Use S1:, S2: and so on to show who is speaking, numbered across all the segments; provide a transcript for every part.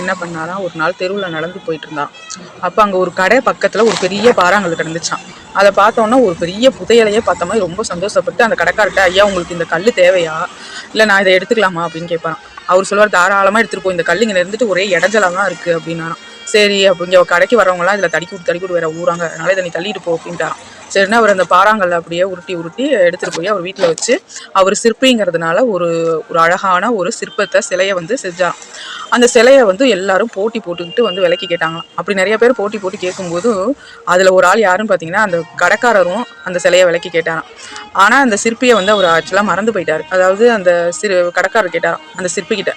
S1: என்ன பண்ணாராம், ஒரு நாள் தெருவில் நடந்து போயிட்டு இருந்தான். அப்போ அங்கே ஒரு கடை பக்கத்தில் ஒரு பெரிய பாறாங்கல் கிடந்துச்சான். அதை பார்த்தோன்னா ஒரு பெரிய புதையலையே பார்த்த மாதிரி ரொம்ப சந்தோஷப்பட்டு அந்த கடைக்கார்ட்ட, ஐயா உங்களுக்கு இந்த கல் தேவையா, இல்லை நான் இதை எடுத்துக்கலாமா அப்படின்னு கேட்பாரான். அவர் சொல்லுவார், தாராளமாக எடுத்துகிட்டு போய், இந்த கல் இங்கே இருந்துட்டு ஒரே இடைஞ்சலாக தான் இருக்குது அப்படின்னாராம். சரி அப்படிங்க, கடைக்கு வரவங்களாம் இதில் தடிக்கூட்டு வேற ஊறாங்க, அதனால இதை நீ தள்ளிட்டு போ அப்படின்ட்டாரான். சரின்னா அவர் அந்த பாறாங்கல்ல அப்படியே உருட்டி எடுத்துகிட்டு போய் அவர் வீட்டில் வச்சு, அவர் சிற்பிங்கிறதுனால ஒரு ஒரு அழகான ஒரு சிற்பத்தை சிலையை செஞ்சாராம். அந்த சிலையை எல்லாரும் போட்டி போட்டுக்கிட்டு விலைக்கு கேட்டாங்களாம். அப்படி நிறைய பேர் போட்டி கேட்கும்போது அதில் ஒரு ஆள் யாருன்னு பார்த்தீங்கன்னா, அந்த கடைக்காரரும் அந்த சிலையை விலைக்கு கேட்டாராம். ஆனால் அந்த சிற்பியை அவர் ஆக்சுவலாக மறந்து போயிட்டார். அதாவது அந்த கடைக்காரர் கேட்டாராம் அந்த சிற்பிக்கிட்ட,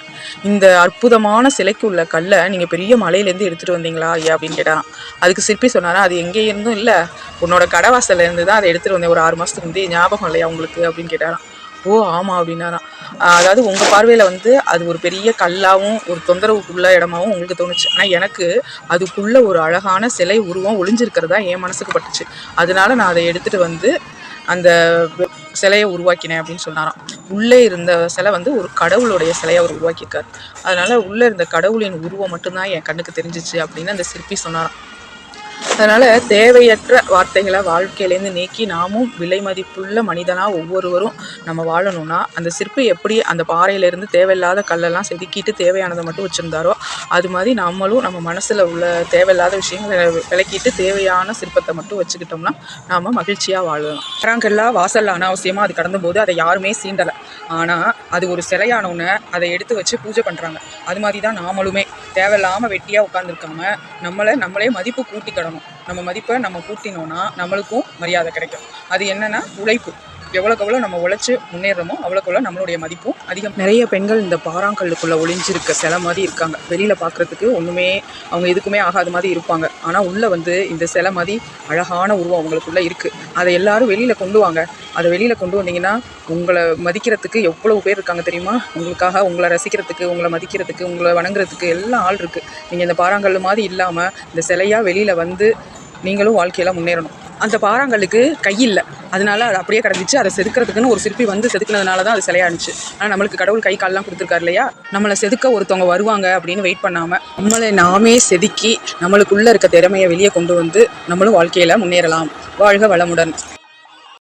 S1: இந்த அற்புதமான சிலைக்கு உள்ள கல்லை நீங்கள் பெரிய மலையிலேருந்து எடுத்துகிட்டு வந்தீங்களா ஐயா அப்படின்னு கேட்டாராம். அதுக்கு சிற்பி சொன்னாரா, அது எங்கே இருந்தும் இல்லை, உன்னோட கடைவாசல்ல இருந்து தான் அதை எடுத்துகிட்டு வந்தேன் ஒரு 6 மாதத்துக்கு முந்தைய, ஞாபகம் இல்லையா உங்களுக்கு அப்படின்னு கேட்டாராம். ஓ ஆமாம் அப்படின்னாராம். அதாவது உங்கள் பார்வையில் அது ஒரு பெரிய கல்லாகவும் ஒரு தொந்தரவுக்குள்ள இடமாவும் உங்களுக்கு தோணுச்சு, ஆனால் எனக்கு அதுக்குள்ள ஒரு அழகான சிலை உருவம் ஒளிஞ்சிருக்கிறதா என் மனசுக்கு பட்டுச்சு, அதனால நான் அதை எடுத்துகிட்டு அந்த சிலையை உருவாக்கினேன் அப்படின்னு சொன்னாராம். உள்ளே இருந்த சிலை ஒரு கடவுளுடைய சிலையை அவர் உருவாக்கியிருக்கார். அதனால உள்ளே இருந்த கடவுளின் உருவம் மட்டும்தான் என் கண்ணுக்கு தெரிஞ்சிச்சு அப்படின்னு அந்த சிற்பி சொன்னாராம். அதனால் தேவையற்ற வார்த்தைகளை வாழ்க்கையிலேருந்து நீக்கி நாமும் விலை மதிப்புள்ள மனிதனாக ஒவ்வொருவரும் நம்ம வாழணும்னா, அந்த சிற்பி எப்படி அந்த பாறையிலேருந்து தேவையில்லாத கல்லெல்லாம் செதுக்கிட்டு தேவையானதை மட்டும் வச்சுருந்தாரோ, அது மாதிரி நம்மளும் நம்ம மனசில் உள்ள தேவையில்லாத விஷயங்களை விளக்கிட்டு தேவையான சிற்பத்தை மட்டும் வச்சுக்கிட்டோம்னா நாம் மகிழ்ச்சியாக வாழலாம். பாறாங்கல்லாம் வாசலில் அனாவசியமாக அது கடந்தபோது அதை யாருமே சீண்டலை, ஆனால் அது ஒரு சிலையானவுன்னு அதை எடுத்து வச்சு பூஜை பண்ணுறாங்க. அது மாதிரி தான் நாமளுமே தேவையில்லாமல் வெட்டியாக உட்காந்துருக்காம நம்மளே மதிப்பு கூட்டிக்கணும். நம்ம மதிப்பை நம்ம கூட்டினோன்னா நம்மளுக்கும் மரியாதை கிடைக்கும். அது என்னன்னா உழைப்பு. எவ்வளோக்கு எவ்வளோ நம்ம உழைச்சி முன்னேறமோ அவ்வளோக்கு எவ்வளோ நம்மளுடைய மதிப்பும் அதிகம். நிறைய பெண்கள் இந்த பாறாங்கல்லுக்குள்ளே ஒளிஞ்சிருக்க சிலை மாதிரி இருக்காங்க. வெளியில் பார்க்குறதுக்கு ஒன்றுமே அவங்க எதுக்குமே ஆகாத மாதிரி இருப்பாங்க, ஆனால் உள்ளே இந்த சிலை மாதிரி அழகான உருவம் அவங்களுக்குள்ளே இருக்குது. அதை எல்லாரும் வெளியில் கொண்டு வாங்க. அதை வெளியில் கொண்டு வந்தீங்கன்னா உங்களை மதிக்கிறதுக்கு எவ்வளவு பேர் இருக்காங்க தெரியுமா? உங்களுக்காக உங்களை ரசிக்கிறதுக்கு, உங்களை மதிக்கிறதுக்கு, உங்களை வணங்குறதுக்கு எல்லாம் ஆள் இருக்குது. நீங்கள் இந்த பாறாங்கல் மாதிரி இல்லாமல் இந்த சிலையாக வெளியில் நீங்களும் வாழ்க்கையில் முன்னேறணும். அந்த பாறாங்கல்லுக்கு கை இல்லை, அதனால அது அப்படியே கிடந்துச்சு. அதை செதுக்கிறதுக்குன்னு ஒரு சிற்பி செதுக்கினதுனால தான் அது சிலையானுச்சு. ஆனால் நம்மளுக்கு கடவுள் கை கால்லாம் கொடுத்துருக்காரு இல்லையா, நம்மளை செதுக்க ஒருத்தவங்க வருவாங்க அப்படின்னு வெயிட் பண்ணாமல் நம்மளை நாமே செதுக்கி நம்மளுக்குள்ளே இருக்க திறமையை வெளியே கொண்டு நம்மளும் வாழ்க்கையில் முன்னேறலாம். வாழ்க வளமுடன்.